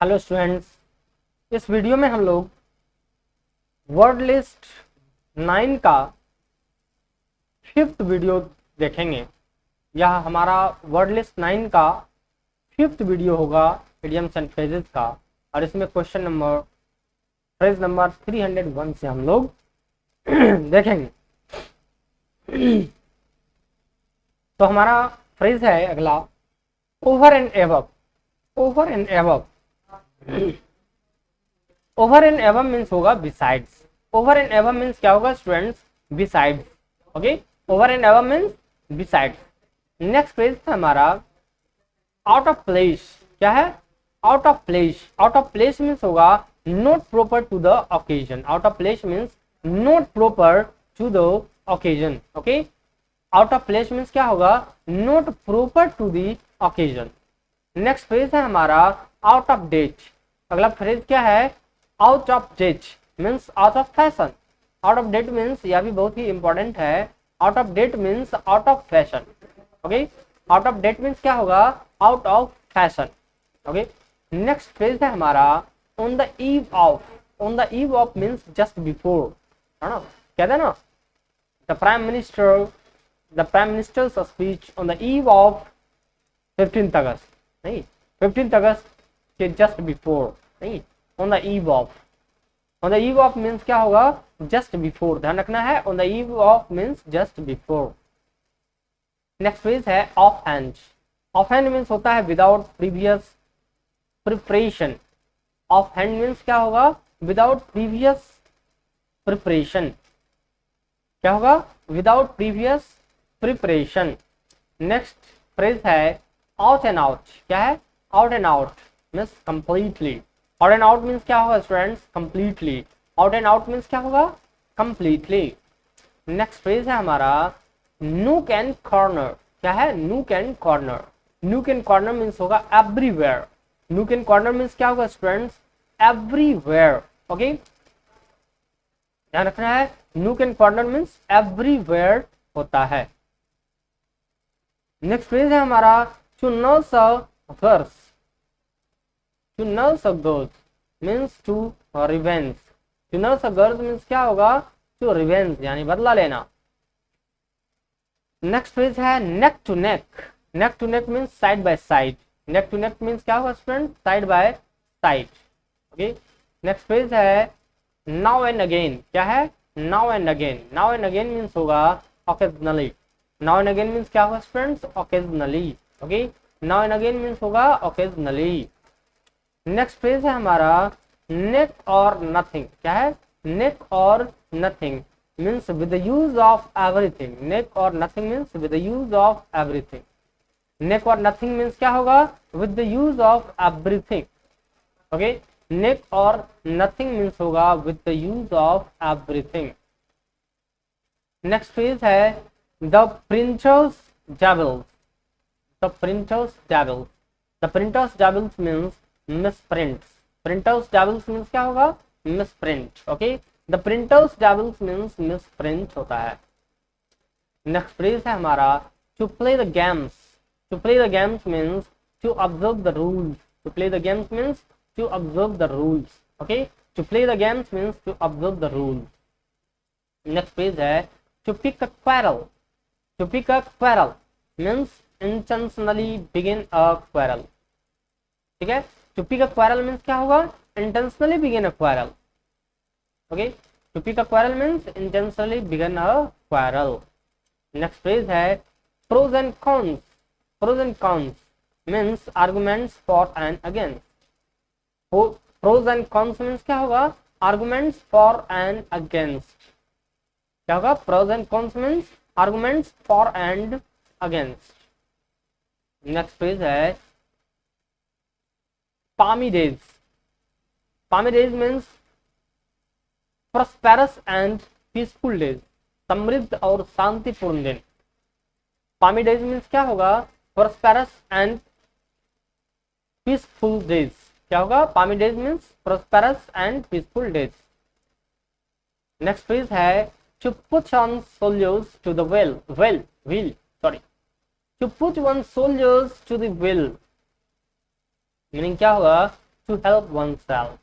Hello students, इस video में हम लोग वर्ड लिस्ट 9 का 5th वीडियो देखेंगे। यह हमारा वर्ड लिस्ट 9 का 5th वीडियो होगा इडियम्स एंड फ्रेजेस का, और इसमें फ्रेज नंबर 301 से हम लोग देखेंगे। तो हमारा फ्रेज है अगला, over and above. Over and above, over and above means होगा besides. Over and above means क्या होगा students? Besides. Okay, over and above means besides. Next phrase है हमारा आउट ऑफ प्लेस। क्या है? Out of place. Out of place means होगा not proper to the occasion. Out of place means not proper to the occasion. Okay, out of place means क्या होगा? Not proper to the occasion. Next phrase है हमारा out of date. अगला phrase क्या है? Out of date means out of fashion. Out of date means यह भी बहुत ही इंपॉर्टेंट है। Out of date means out of fashion. Okay, out of date means क्या होगा? Out of fashion. Okay, next phrase है हमारा on the eve of. On the eve of means just before, है ना? कहते हैं ना the prime minister's speech on the eve of 15th अगस्त। नहीं, 15th अगस्त के जस्ट बिफोर नहीं, on the eve of. On the eve of means क्या होगा? जस्ट बिफोर, ध्यान रखना है। On the eve of means just before. Next phrase है off hand. Off hand means होता है without previous preparation. Off hand means क्या होगा? Without previous preparation. क्या होगा? Without previous preparation. Next phrase है आउट एंड आउट। क्या है? Out and out means completely. Out and out means क्या होगा students? Completely. Out and out means क्या होगा? कंप्लीटली। नेक्स्ट फ्रेज है हमारा नूक एंड कॉर्नर। क्या है? Nook and corner. Nook and corner means होगा everywhere. Nook and corner means क्या होगा स्टूडेंट्स? एवरीवेयर। ओके, ध्यान रखना है। Nook and corner means everywhere होता है। नेक्स्ट फ्रेज है हमारा to nurse a girls. To nurse a girls means to revenge. To nurse a girls means क्या होगा? to revenge, यानी बदला लेना। नेक्स्ट फ्रेज है neck to neck. neck to neck means side by side. neck to neck means क्या होगा student? side by side. Okay, next phrase है now and again. क्या है? now and again. now and again means होगा occasionally. now and again means क्या होगा students? occasionally. Okay, now and again means होगा occasionally. Next phrase है हमारा neck or nothing. क्या है? Neck or nothing means with the use of everything. Neck or nothing means with the use of everything. Neck or nothing means क्या होगा? With the use of everything. Okay, neck or nothing means होगा with the use of everything. Next phrase है the printer's जैबल्स। The printer's dabbles. The printer's dabbles means misprints. Printer's dabbles means क्या होगा? Misprint. Okay? The printer's dabbles means misprint होता है। Next phrase है हमारा to play the games. To play the games means to observe the rules. To play the games means to observe the rules. Okay? To play the games means to observe the rules. Next phrase है to pick a quarrel. To pick a quarrel means intentionally begin a quarrel. ठीक है, to pick a quarrel means क्या होगा? intentionally begin a quarrel. okay, to pick a quarrel means intentionally begin a quarrel. next phrase है pros and cons. pros and cons means arguments for and against. pros and cons means क्या होगा? arguments for and against. क्या होगा? pros and cons means arguments for and against. Next phrase है palmy days. palmy days means prosperous and peaceful days. समृद्ध और शांतिपूर्ण दिन। palmy days means क्या होगा? prosperous and peaceful days. क्या होगा? palmy days means prosperous and peaceful days. Next phrase है to put on soldiers to the wheel. To put one soldiers to the will. Meaning क्या होगा? To help oneself.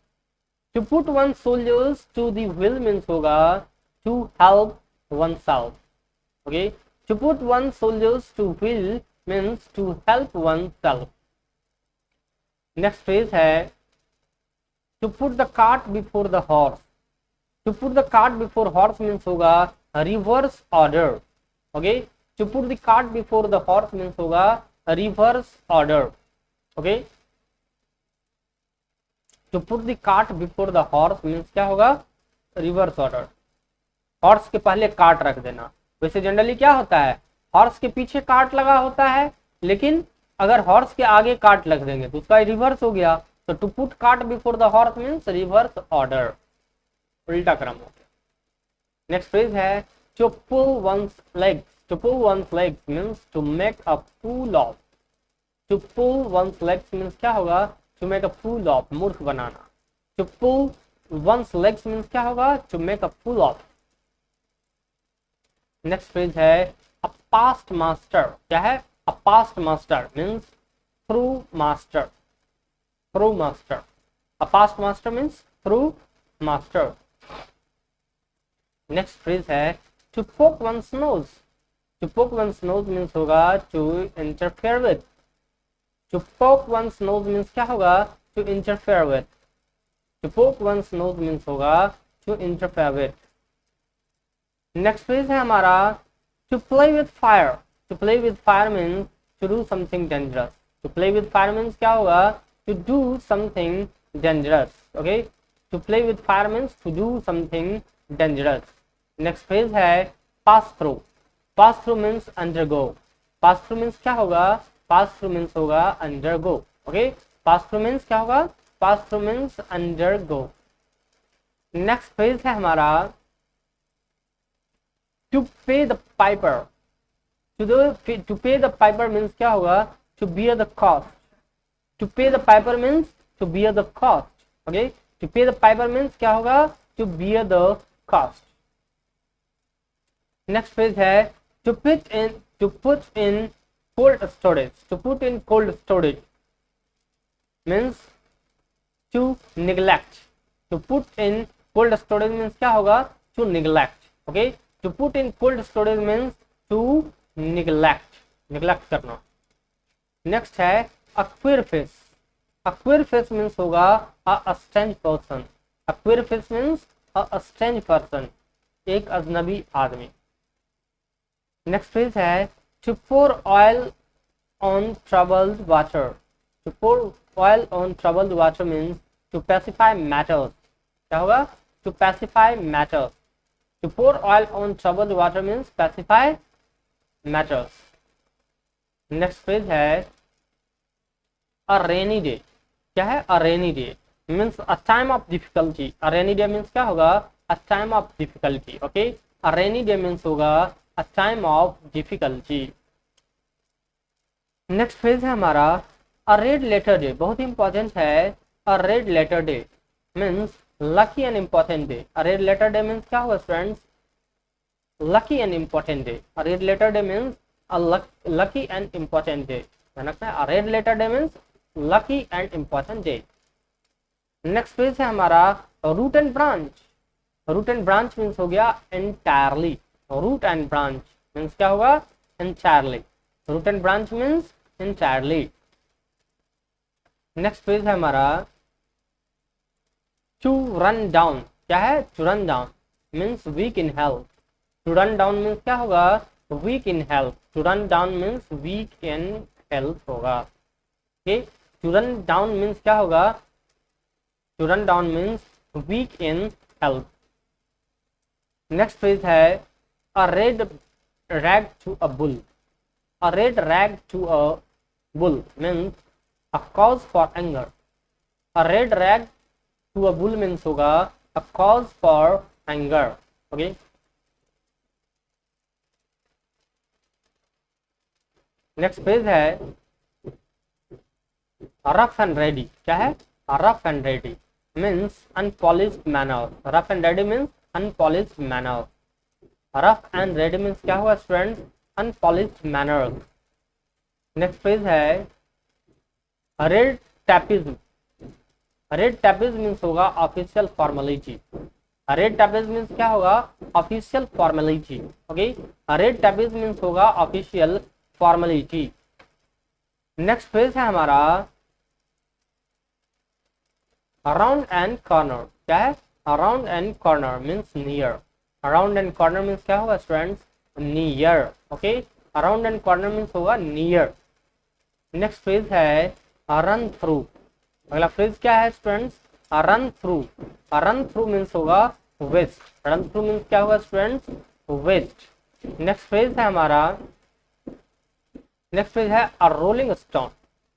To put one soldiers to the wheel means होगा to help oneself. Okay, to put one soldiers to wheel means to help oneself. Next phrase है to put the cart before the horse. To put the cart before horse means होगा reverse order. Okay, to put the cart before the horse means होगा reverse order. Okay, to put the cart before the horse means क्या होगा, reverse order. Horse के पहले cart रख देना। वैसे generally क्या होता है, हॉर्स के पीछे कार्ट लगा होता है, लेकिन अगर हॉर्स के आगे कार्ट लग देंगे तो उसका रिवर्स हो गया। तो to put cart before the horse means reverse order, उल्टा क्रम हो गया। नेक्स्ट फ्रेज है to pull one's legs. To pull one's legs means to make a fool of. To pull one's legs means क्या होगा, to make a fool of, मूर्ख बनाना। To pull one's legs means क्या होगा, to make a fool of. Next phrase है a past master. क्या है, a past master means thorough master, thorough master. A past master means thorough master. Next phrase है to poke one's nose. To poke one's nose means होगा to interfere with. To poke one's nose means क्या होगा, to interfere with. To poke one's nose means होगा to interfere with. Next phrase है हमारा to play with fire. To play with fire means to do something dangerous. To play with fire means क्या होगा, to do something dangerous. Okay, to play with fire means to do something dangerous. Next phrase है pass through. Pass through means undergo. Pass through means क्या होगा, pass through means होगा undergo. Okay, pass through means क्या होगा, pass through means undergo. Next phrase है हमारा to pay the piper. To pay the piper means क्या होगा, to bear the cost. To pay the piper means to bear the cost. Okay, to pay the piper means क्या होगा, to bear the cost. Next phrase है to put in cold storage. To put in cold storage means to neglect. To put in cold storage means क्या होगा, to neglect. Okay, to put in cold storage means to neglect, neglect करना। Next है a queer fish. A queer fish means होगा a strange person. A queer fish means a strange person, एक अजनबी आदमी। Next phrase है to pour oil on troubled water. To pour oil on troubled water means to pacify matters. क्या होगा, to pacify matters. To pour oil on troubled water means pacify matters. Next phrase है a rainy day. क्या है, a rainy day means a time of difficulty. A rainy day means क्या होगा, a time of difficulty. Okay, a rainy day means होगा a time of difficulty. Next phrase है हमारा a red letter day. बहुत important है, a red letter day means lucky and important day. A red letter day means क्या होगा friends, lucky and important day. A red letter day means a lucky and important day. ध्यान रखना है, a red letter day means lucky and important day. Next page है हमारा root and branch. Root and branch means हो गया entirely. Root and branch means क्या होगा, entirely. Root and branch means entirely. Next page है हमारा to run down. क्या है, to run down means weak in health. To run down means क्या होगा, weak in health. To run down means weak in health होगा। Okay, to run down means क्या होगा, to run down means weak in health. Next phrase है a red rag to a bull. A red rag to a bull means a cause for anger. A red rag to a bull means होगा a cause for anger. Okay, next page है rough and ready. क्या है, rough and ready means unpolished manner. Rough and ready means unpolished manner. Rough and ready means क्या हुआ students, unpolished manner. Next page है red tapism. Red tapism means होगा official formality. Red tapism means क्या होगा? Official formality. Okay, red tapism means होगा official formality. Next page है हमारा around and corner. क्या है? Around and corner means near. Around and corner means क्या होगा students? Near. Okay, around and corner means होगा नियर। नेक्स्ट फ्रेज है run through. अगला फ्रेज क्या है students? Run through. Run through means होगा वेस्ट। रन थ्रू मीन्स क्या होगा स्टूडेंट्स? वेस्ट। नेक्स्ट फ्रेज है हमारा, नेक्स्ट फ्रेज है a rolling stone.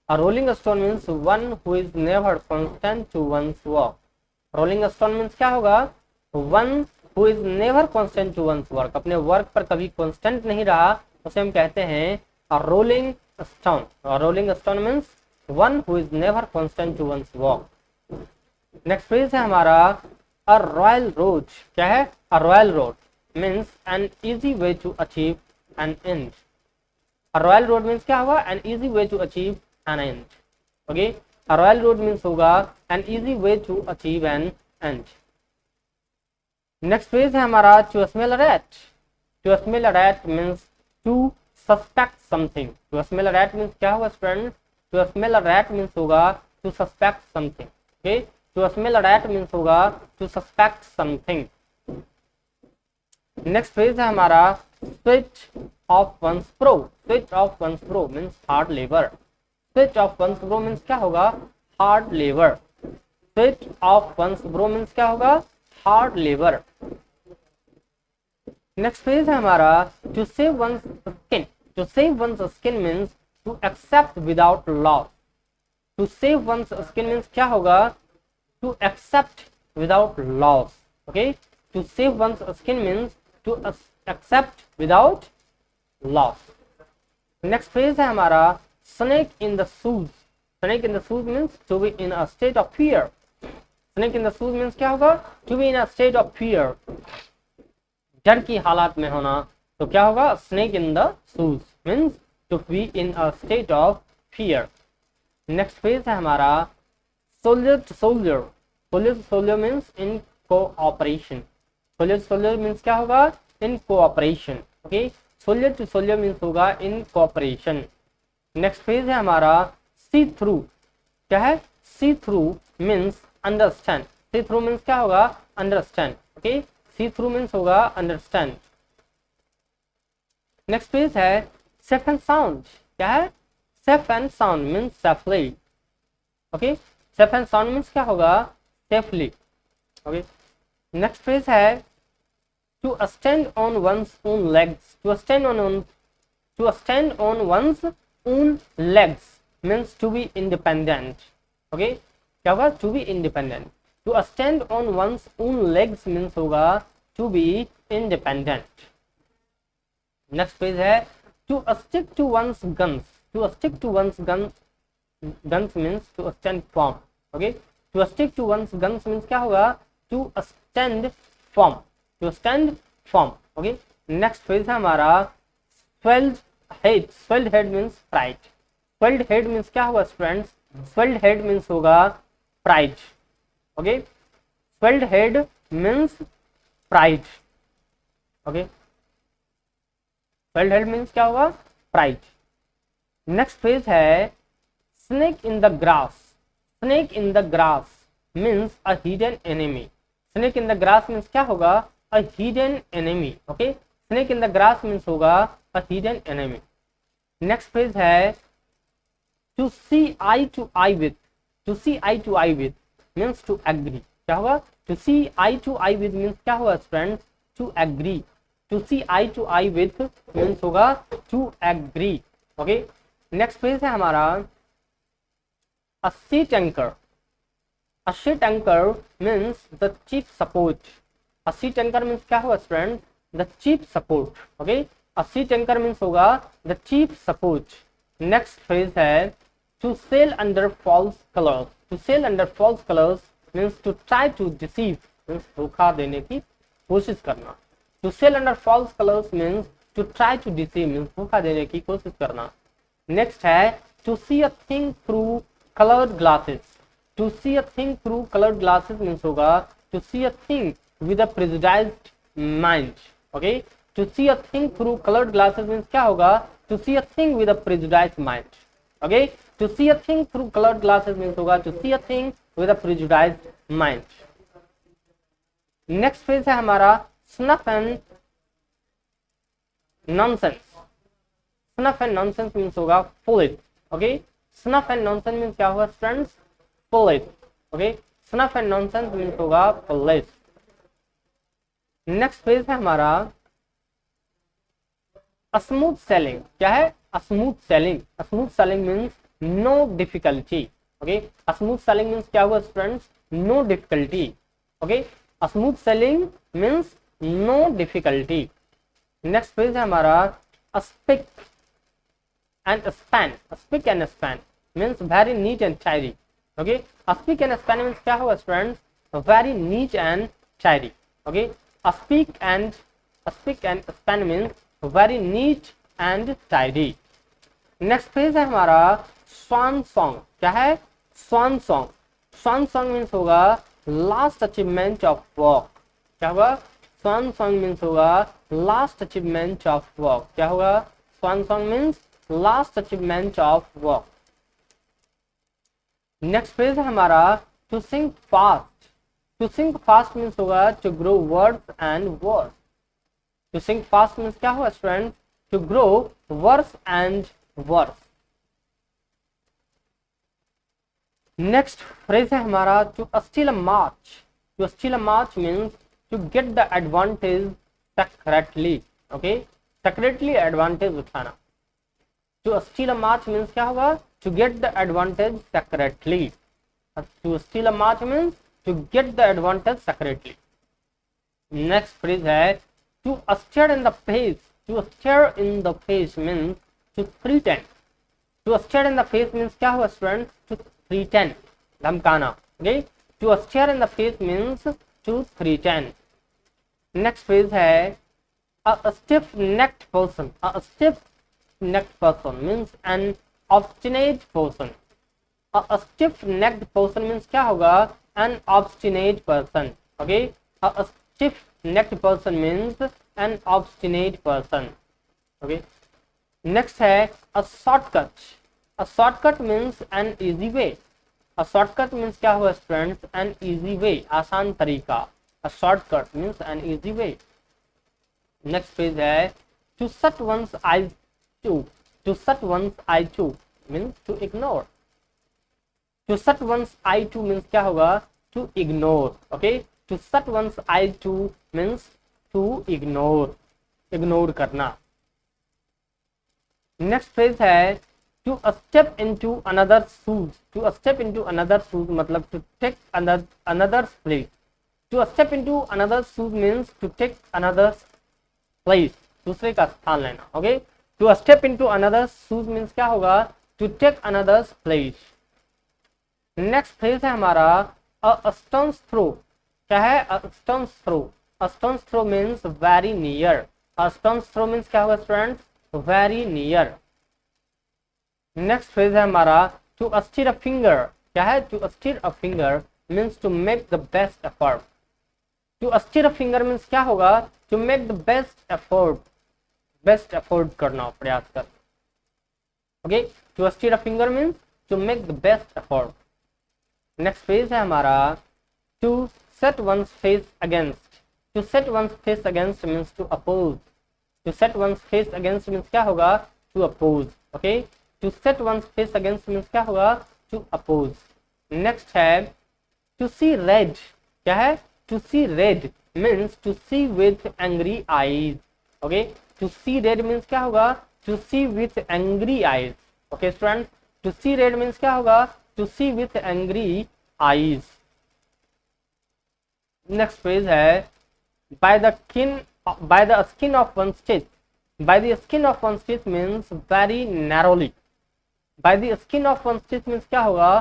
A rolling stone means one who is never constant to one's work. Rolling stone means क्या होगा? One who is never constant to one's work, अपने work पर कभी constant नहीं रहा, उसे हम कहते हैं a rolling stone. Rolling stone means one who is never constant to one's work. Next phrase है हमारा अ रॉयल रोड। क्या है? A royal road means N easy way to achieve an end. A royal road means क्या होगा? An easy way to achieve an end. Okay, a royal road means होगा an easy way to achieve an end. Next phrase है हमारा to smell a rat. To smell a rat means to suspect something. To smell a rat means क्या होगा student? To smell a rat means होगा to suspect something. Okay, to smell a rat means होगा to suspect something. Next phrase है हमारा switch off one's pro. Switch off one's pro means hard labour. Switch off one's pro means क्या होगा? Hard labour. Switch off one's pro means क्या होगा? Hard labour. Next phrase है हमारा to save one's skin. To save one's skin means to accept without loss. To save one's skin means क्या होगा? To accept without loss. Okay, to save one's skin means to accept without loss. Next phrase है हमारा snake in the shoes. Snake in the shoes means to be in a state of fear. Snake in the shoes means क्या होगा? To be in a state of fear, डर की हालात में होना। तो क्या होगा? Snake in the shoes means to be in a state of fear. Next phase है हमारा soldier to soldier. Soldier to soldier means in cooperation. Soldier to soldier means क्या होगा? In cooperation. Okay, soldier to soldier means होगा in cooperation. Next phase है हमारा सी through. क्या है? See through means understand. See through means क्या होगा? Understand. Okay, see through means होगा अंडरस्टैंड। नेक्स्ट पेज है सेफ एंड साउंड। क्या है? Safe and sound means safely. Okay, safe and sound means क्या होगा? सेफली। ओके, नेक्स्ट पेज है to stand on one's own legs. To stand on one's own legs means to be independent. Okay, क्या होगा? To be independent. To stand on one's own legs means होगा to be independent. Next page है to stick to one's guns. To stick to one's guns means to stand firm. Okay, to stick to one's guns means क्या होगा? To stand firm. To stand firm. Okay, next page है हमारा swelled head. Swelled head means pride. Swelled head means क्या होगा students? Swelled head means होगा pride. Okay, swelled head means pride. Okay, swelled head means क्या होगा? Pride. Next page है snake in the grass. Snake in the grass means a hidden enemy. Snake in the grass means क्या होगा? A hidden enemy. Okay, snake in the grass means होगा a hidden enemy. Next page है to see eye to eye with. To see eye to eye with means to agree. क्या होगा? To see eye to eye with means क्या होगा friends? To agree. To see eye to eye with means होगा to agree. Okay, next page है हमारा a sheet anchor. A sheet anchor means the chief support. A sheet anchor means क्या होगा friends? The chief support. Okay, a sheet anchor means होगा the chief support. Next phrase है to sail under false colours. To sail under false colours means to try to deceive means धोखा देने की कोशिश करना। To sail under false colours means to try to deceive means धोखा देने की कोशिश करना। नेक्स्ट है to see a thing through coloured glasses. To see a thing through coloured glasses means होगा to see a thing with a prejudiced mind. Okay, to see a thing through coloured glasses means क्या होगा, to see a thing with a prejudiced mind. Okay, to see a thing through coloured glasses means होगा to see a thing with a prejudiced mind. Next phrase है हमारा snuff and nonsense. Snuff and nonsense means होगा foolish. Okay, snuff and nonsense means क्या होगा students, foolish. Okay, snuff and nonsense means होगा foolish. Next phrase है हमारा smooth sailing. क्या है, smooth sailing. Smooth sailing means no difficulty. Okay, smooth sailing means क्या हुआ students, no difficulty. Okay, smooth sailing means no difficulty. Next phrase है हमारा spick and span. Spick and span means very neat and tidy. Okay, spick and span means क्या हुआ students, very neat and tidy. Okay, spick and span means very neat and tidy. Next phrase है हमारा swan song. क्या है, swan song. Swan song means होगा last achievement of work. क्या होगा, swan song means होगा लास्ट अचीवमेंट ऑफ वर्क। क्या होगा, swan song means last achievement of work. Next phrase है हमारा to sing fast. To sing fast means होगा to grow words and words. To sing fast means क्या होगा student, to grow words and words. Next phrase है हमारा to steal a march. To steal a march means to get the advantage secretly. Okay, secretly advantage उठाना। To steal a march means क्या होगा, to get the advantage secretly. To steal a march means to get the advantage secretly. Next phrase है to stare in the face. To stare in the face means to pretend. To stare in the face means क्या हुआ student, to pretend, धमकाना। Okay, to stare in the face means to pretend. Next phrase है a stiff necked person. A stiff necked person means an obstinate person. A stiff necked person means क्या होगा, an obstinate person. Okay, a stiff necked person means an obstinate person. Okay, next है a shortcut. A shortcut means an easy way. A shortcut means क्या हुआ students, an easy way, आसान तरीका। A shortcut means an easy way. Next page है to shut one's eye to. To shut one's eye to means to ignore. To shut one's eye to means क्या होगा, to ignore. Okay, to shut one's eye to means to ignore, ignore करना। Next page है to step into another shoes. To step into another shoes मतलब to take another place. To step into another shoes means to take another place, दूसरे का स्थान लेना। Okay, to step into another shoes means क्या होगा, to take another place. Next phrase है हमारा a stone's throw. क्या है, a stone's throw. A stone's throw means very near. A stone's throw means क्या होगा students, very near. Next phrase है हमारा टू स्टीर अ फिंगर। क्या है, to stir a finger means to make the best effort. To stir a finger means क्या होगा, to make the best effort, best effort करना, प्रयास कर। Okay, to stir a finger means to make the best effort. Next page है हमारा to set one's face against. To set one's face against means to oppose. To set one's face against means क्या होगा, to oppose. Okay, to set one's face against means क्या होगा, to oppose. Next है to see red. क्या है, to see red means to see with angry eyes. Okay, to see red means क्या होगा, to see with angry eyes. Okay students, to see red means क्या होगा, to see with angry eyes. Next phrase है by the skin of one's teeth. By the skin of one's teeth means very narrowly. By the skin of one's teeth means क्या होगा,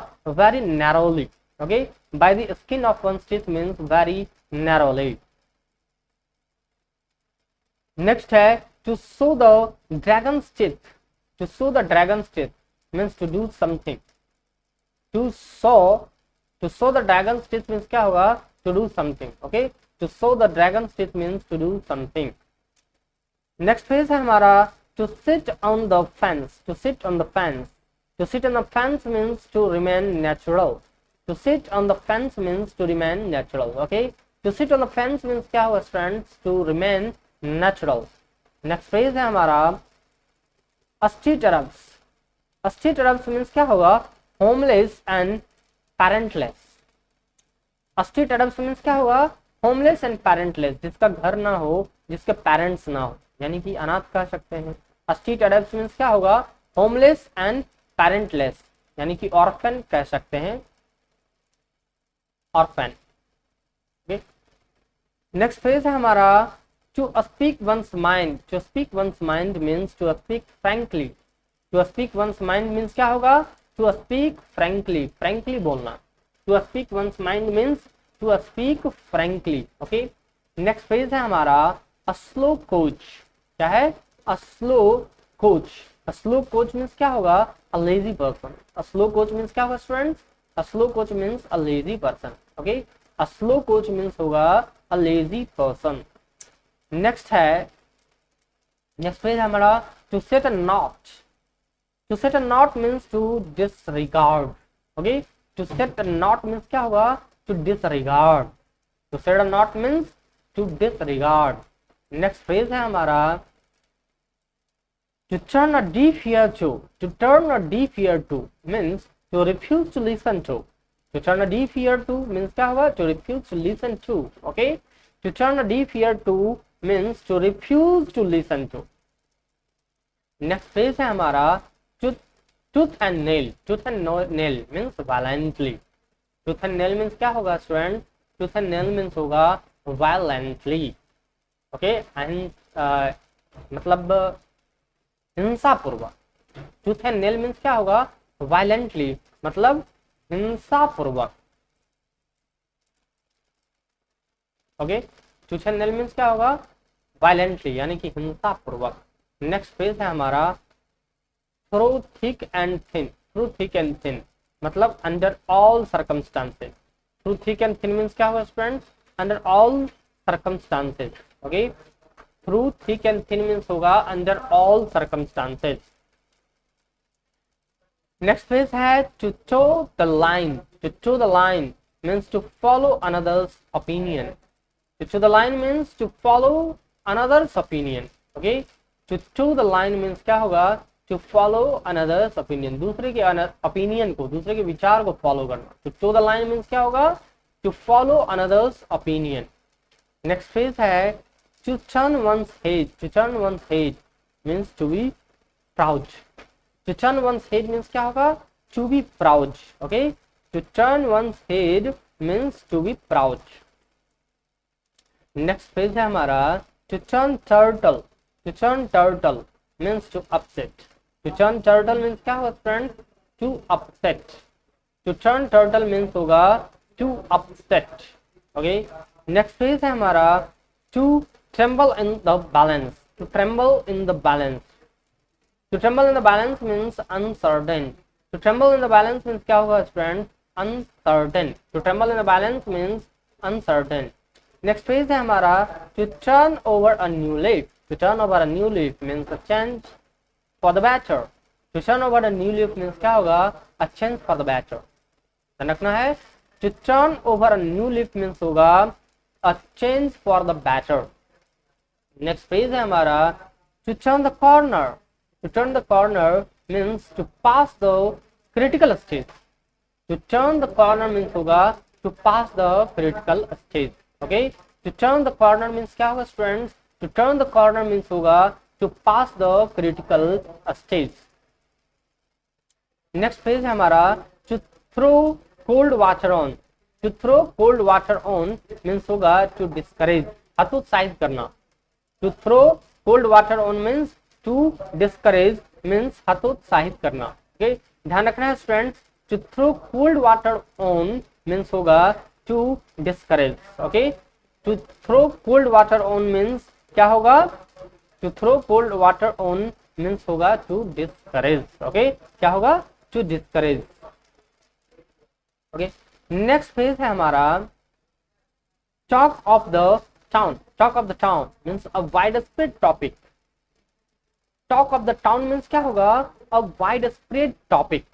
very narrowly. Okay, by the skin of one's teeth means very narrowly. Next है to show the dragon's teeth. To show the dragon's teeth means to do something. To show to show the dragon teeth means क्या होगा, to do something. Okay, to show the dragon teeth means to do something. Next phrase है हमारा to sit on the fence, to sit on the fence. To sit on the fence means to remain natural, to sit on the fence means to remain natural. Okay, to sit on the fence means क्या होगा students, to remain natural. Next phrase है हमारा street Arabs. Street Arabs means क्या होगा, homeless and parentless. Street Arabs means क्या होगा, homeless and parentless, जिसका घर ना हो, जिसके पेरेंट्स ना हो, यानी कि अनाथ कह सकते हैं। स्ट्रीट अडल्ट मीन्स क्या होगा, होमलेस एंड पेरेंटलेस, यानी कि ऑर्फन कह सकते हैं, ऑर्फन। नेक्स्ट फ्रेज है हमारा to speak one's mind. To speak one's mind means to speak frankly. To speak one's mind means क्या होगा, टू स्पीक फ्रैंकली, फ्रैंकली बोलना। To speak one's mind means to speak frankly. Okay, next phrase है हमारा a slow coach. क्या है, a slow coach. A slow coach means क्या होगा, a lazy person. A slow coach means क्या होगा students, a slow coach means a lazy person. Okay, a slow coach means होगा a lazy person. Next है, next phrase हमारा to set a naught. To set a naught means to disregard. Okay, to set a naught means क्या होगा, to disregard. To set a naught means to disregard. Next phrase है हमारा to turn a deaf ear to. To turn a deaf ear to means to refuse to listen to. To turn a deaf ear to means क्या होगा, to refuse to listen to. Okay, to turn a deaf ear to means to refuse to listen to. Next phrase है हमारा tooth and nail. Tooth and nail means violently. Tooth and nail means क्या होगा student, tooth and nail means होगा violently. Okay, and मतलब हिंसा पूर्वक। Tooth and nail means क्या होगा, वायलेंटली, मतलब हिंसा पूर्वक। Okay, tooth and nail means क्या होगा, वायलेंटली, यानी कि हिंसा पूर्वक। नेक्स्ट पेज है हमारा through thick and thin. Through thick and thin मतलब under all circumstances. Through thick and thin means क्या होगा students, under all circumstances. Okay, through thick and thin means होगा under all circumstances. Next phrase है to toe the line. To toe the line means to follow another's opinion. To toe the line means to follow another's opinion. Okay, to toe the line means क्या होगा, to follow another's opinion, दूसरे के opinion को, दूसरे के विचार को follow करना। To toe the line means क्या होगा, to follow another's opinion. Next phrase है to turn one's head. To turn one's head means to be proud. To turn one's head means क्या होगा, to be proud. Okay, to turn one's head means to be proud. Next phrase है हमारा to turn turtle. To turn turtle means to upset. To turn turtle means क्या होगा friends, to upset. To turn turtle means होगा to upset. Okay, next phrase है हमारा to tremble in the balance. To tremble in the balance. To tremble in the balance means uncertain. To tremble in the balance means क्या होगा friends, uncertain. To tremble in the balance means uncertain. Next phrase है हमारा to turn over a new leaf. To turn over a new leaf means a change for the better. To turn over a new leaf means क्या होगा, a change for the better. ध्यान रखना है, to turn over a new leaf means होगा a change for the better. Next phrase है हमारा to turn the corner. To turn the corner means to pass the critical stage. To turn the corner means होगा to pass the critical stage. Okay, to turn the corner means क्या होगा students, to turn the corner means होगा to pass the critical stage. Next phrase है हमारा to throw cold water on. To throw cold water on means होगा to discourage, हतोत्साहित करना। To throw cold water on means to discourage means हतोत्साहित करना। Okay, ध्यान रखना है students, to throw cold water on means होगा to discourage. Okay, to throw cold water on means क्या होगा, to throw cold water on means होगा to discourage. Okay, क्या होगा, to discourage. Okay, next phrase है हमारा talk of the town. Talk of the town means a wide spread topic. Talk of the town means क्या होगा, a wide spread topic,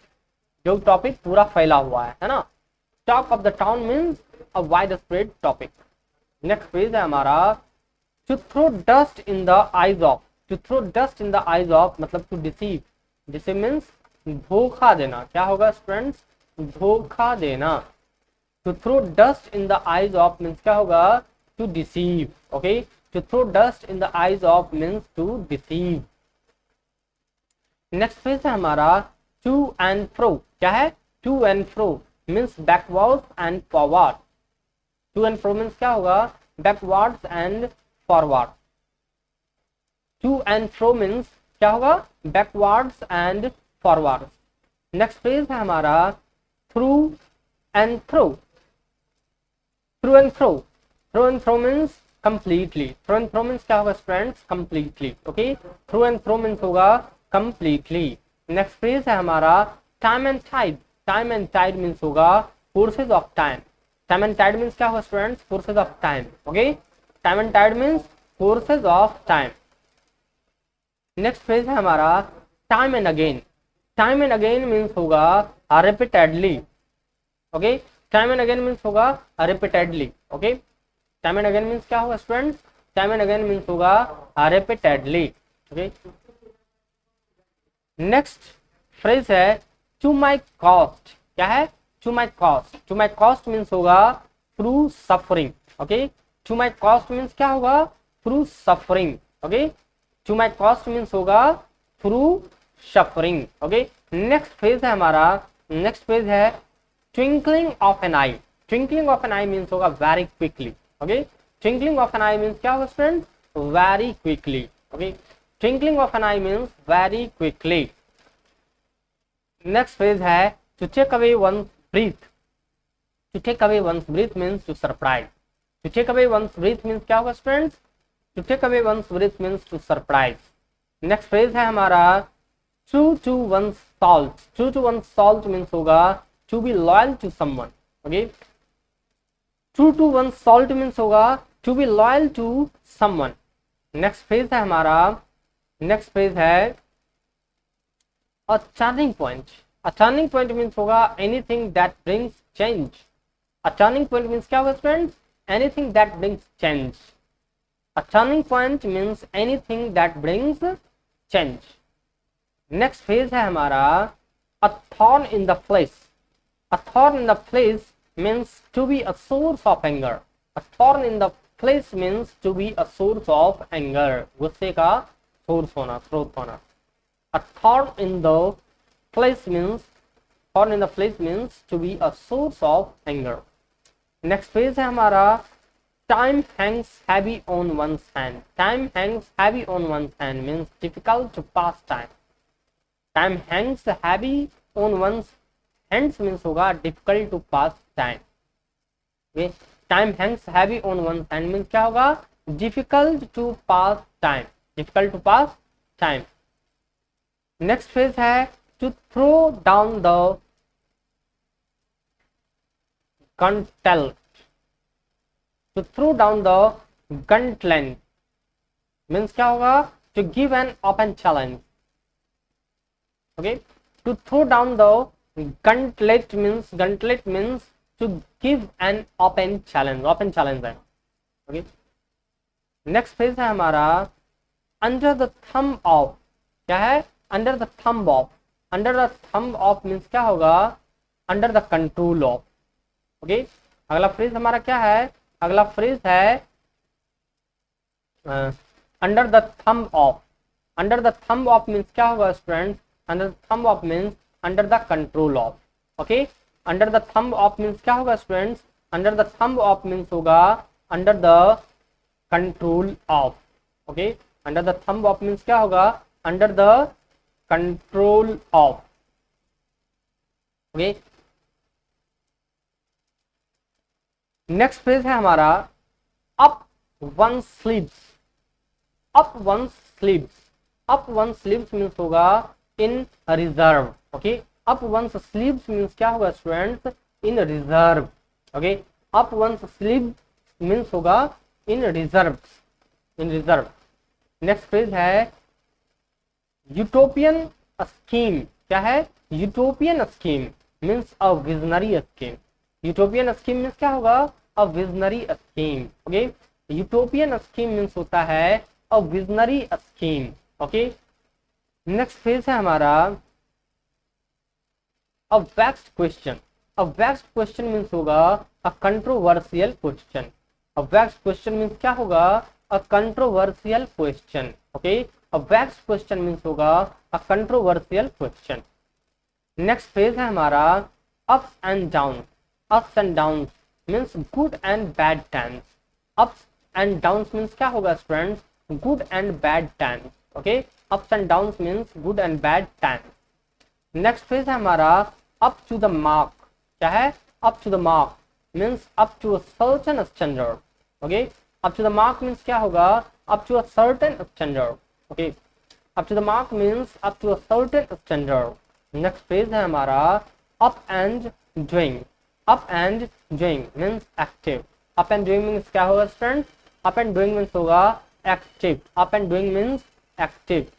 जो topic पूरा फैला हुआ है ना। Talk of the town means a wide spread topic. Next phrase है हमारा to throw dust in the eyes of. To throw dust in the eyes of मतलब टू डिसीव। डिसीव मीन्स धोखा देना। क्या होगा स्टूडेंट्स, धोखा देना। To throw dust in the eyes of means क्या होगा, to deceive. Okay, to throw dust in the eyes of means to deceive. Next phrase है हमारा टू एंड फ्रो। क्या है, to and fro means backward and forward. To and fro means क्या होगा, backwards and forward. To and fro means क्या होगा, backwards and forward. Next phrase है हमारा through and throw. Through and throw, through and throw means completely. Through and throw means क्या होगा students, completely. Okay, through and throw means होगा completely. Next phrase है हमारा time and tide. Time and tide means होगा forces of time. Time and tide means क्या होगा students, forces of time. Okay, time and tide means forces of time. Next phrase है हमारा time and again. Time and again means होगा repeatedly. Okay, time and again means होगा repeatedly. Okay, time and again means क्या होगा students, time and again means होगा repeatedly. Okay, next phrase है to my cost. क्या है, to my cost. To my cost means होगा through suffering. Okay, to my cost means क्या होगा, through suffering. Okay, to my cost means होगा through suffering. Okay, next phase है हमारा, next phase है twinkling of an I. Twinkling of an eye means होगा very quickly. Okay, twinkling of an eye means क्या होगा student, very quickly. Okay, twinkling of an eye means very quickly. Next phase है to take away one's breath. To take away one's breath means to surprise. To take away one's breath means क्या होगा students, to take away one's breath means to surprise. Next phrase है हमारा true to one's salt. True to one's salt means होगा to be loyal to someone. Okay, true to one's salt means होगा to be loyal to someone. Next phrase है हमारा, next phrase है a turning point. A turning point means होगा anything that brings change. A turning point means क्या होगा students, anything that brings change. A turning point means anything that brings change. Next phase है हमारा a thorn in the flesh. A thorn in the flesh means to be a source of anger. A thorn in the flesh means to be a source of anger. गुस्से का source होना, स्रोत होना। A thorn in the flesh means, thorn in the flesh means to be a source of anger. Next phase है हमारा time hangs heavy on one's hand. Time hangs heavy on one's hand means difficult to pass time. Time hangs heavy on one's hands means होगा difficult to pass time. Okay? Time hangs heavy on one's hand means क्या होगा, difficult to pass time. Difficult to pass time. Next phrase है to throw down the gauntlet. To throw down the gauntlet means क्या होगा, to give an open challenge. Okay, to throw down the gauntlet means to give an open challenge. Open challenge है. Okay, next phrase है हमारा under the thumb of. क्या है, under the thumb of. Under the thumb of means क्या होगा, under the control of. Okay, अगला phrase हमारा क्या है, अगला फ्रेज है under the thumb of. Under the thumb of means क्या होगा student, under the thumb of means under the control of. Okay, under the thumb of means क्या होगा students, under the thumb of means होगा under the control of. Okay, under the thumb of means क्या होगा, under the control of. Okay, next phrase है हमारा up one sleeves. Up one sleeves, up one sleeves means होगा in reserve. Okay, up one sleeves means क्या होगा students, in reserve. Okay, up one's sleeve means होगा in reserve, in reserve. Next phrase है utopian scheme. क्या है? Utopian scheme means a visionary scheme. Utopian scheme means क्या होगा? A visionary scheme. Okay, utopian scheme means होता है a visionary scheme. Okay, next phase है हमारा a vexed question. A vexed question means होगा a controversial question. A vexed question means क्या होगा? A controversial question. Okay, a vexed question means होगा a controversial question. Next phase है हमारा ups and down. Ups and down means good and bad times. Ups and down means क्या होगा students? Good and bad times. Okay, ups and down means good and bad times. Next phase है हमारा up to the mark. क्या है? Up to the mark means up to a certain standard. Okay, up to the mark means क्या होगा? Up to a certain standard. Okay, up to the mark means up to a certain standard. Next phase है हमारा up and doing. Up and doing means active. Up and doing means क्या होगा student? Up and doing means होगा active. Up and doing means active.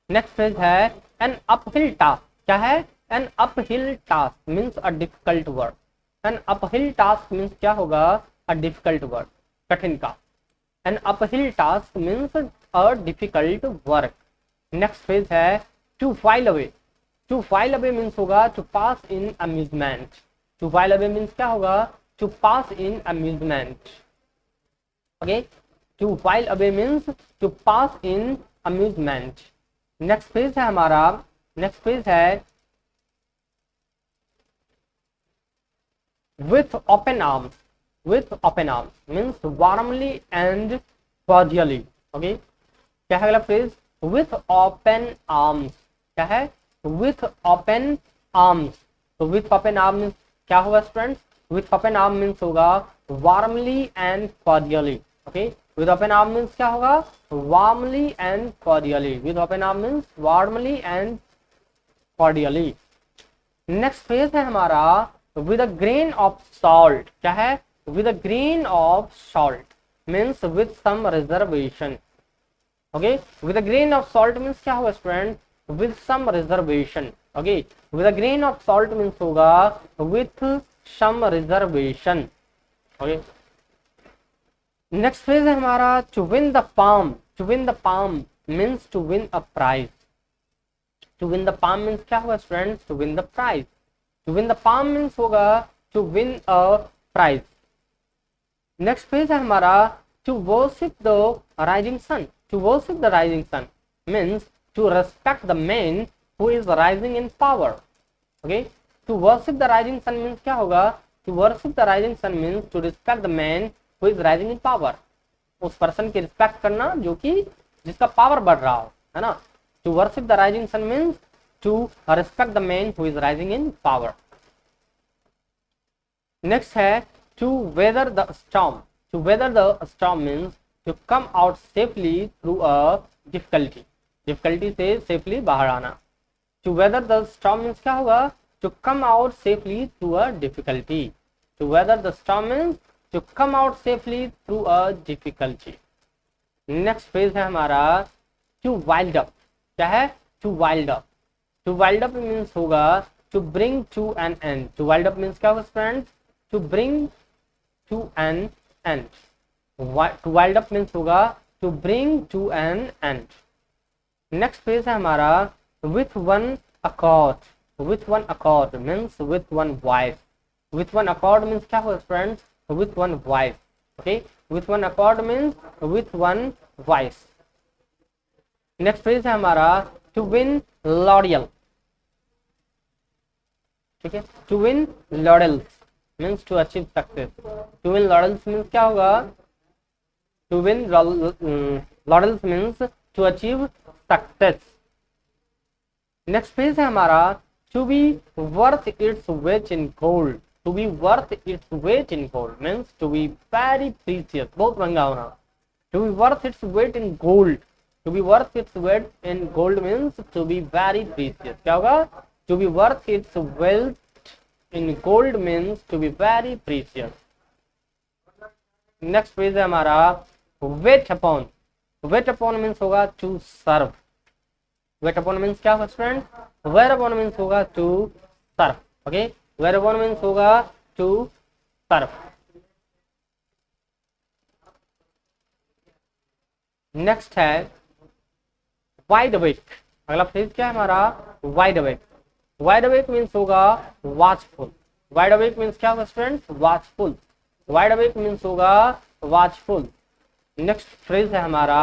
Next phase है an uphill task. क्या है? An uphill task means a difficult work. An uphill task means क्या होगा? A difficult work, कठिन काम। An uphill task means a difficult work. Next phase है to file away. To file away means होगा to pass in amusement. To file away means क्या होगा? To pass in amusement. Okay, to file away means to pass in amusement. Next page है हमारा, next page है with open arms। with open arms means warmly and cordially। Okay, क्या है अगला phrase? with open arms। क्या है? with open arms। तो with open arms means क्या होगा students? with open arms means होगा warmly and cordially। Okay, with open arms means क्या होगा? warmly and cordially। with open arms means warmly and cordially। Next phase है हमारा with a grain of salt. क्या है? With a grain of salt means with some reservation. Okay, with a grain of salt means क्या होगा student? With some reservation. Okay, with a grain of salt means होगा with some reservation. Okay, next phase है हमारा to win the palm. To win the palm means to win a prize. To win the palm means क्या होगा student? To win the prize. To win the palm means होगा to win a prize. Next page है हमारा to worship the rising sun. To worship the rising sun means to respect the man who is rising in power. Okay, to worship the rising sun means क्या होगा? To worship the rising sun means to respect the man who is rising in power. उस person की respect करना जो कि जिसका power बढ़ रहा हो, है ना। To worship the rising sun means to respect the man who is rising in power. Next है to weather the storm. To weather the storm means to come out safely through a difficulty. Difficulty से safely बाहर आना। To weather the storm means क्या होगा? To come out safely through a difficulty. To weather the storm means to come out safely through a difficulty. Next phase है हमारा to wild up। क्या है? To wild up. To wild up means होगा to bring to an end. To wild up means क्या होगा friends? To bring to an end. To wild up means होगा to bring to an end. Next phase है हमारा with one accord. With one accord means with one voice. With one accord means क्या होगा friends? With one voice. Okay, with one accord means with one voice. Next phrase है हमारा to win laurel. ठीक है, to win laurels means to achieve success. To win laurels means क्या होगा? To win laurels means to achieve success. Next phase है हमारा to be worth its weight in gold. To be worth its weight in gold means to be very precious, बहुत महंगा होना। To be worth its weight in gold. To be worth its weight in gold means to be very precious। क्या होगा? To be worth its weight in gold means to be very precious. Next page है हमारा wait upon. Wait upon means होगा to serve. Wait upon means क्या होगा student? Where upon means होगा to serve. Okay, where upon means होगा to serve. Next है wide awake. अगला phrase क्या है हमारा? Wide awake. Wide awake means होगा वॉचफुल। वाइड अवेक मीन्स क्या होगा student? Watchful. Wide awake means होगा वॉचफुल। नेक्स्ट फ्रेज है हमारा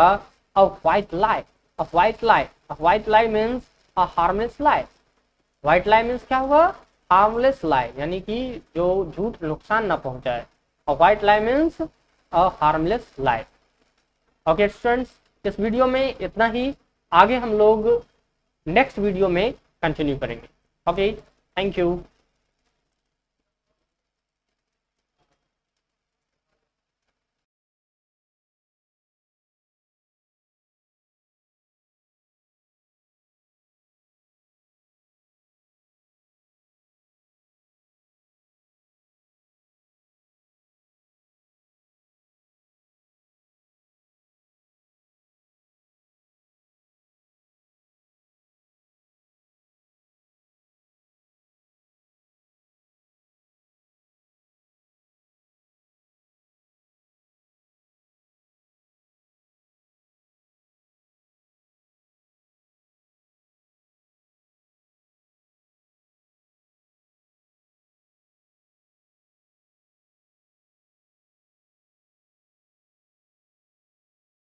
a white lie. A white lie. A white lie means a harmless lie. White lie means क्या होगा? Harmless लाई, यानी कि जो झूठ नुकसान ना पहुंचाए। A white lie means a harmless lie. Okay students, इस वीडियो में इतना ही। आगे हम लोग नेक्स्ट वीडियो में कंटिन्यू करेंगे। Okay, thank you.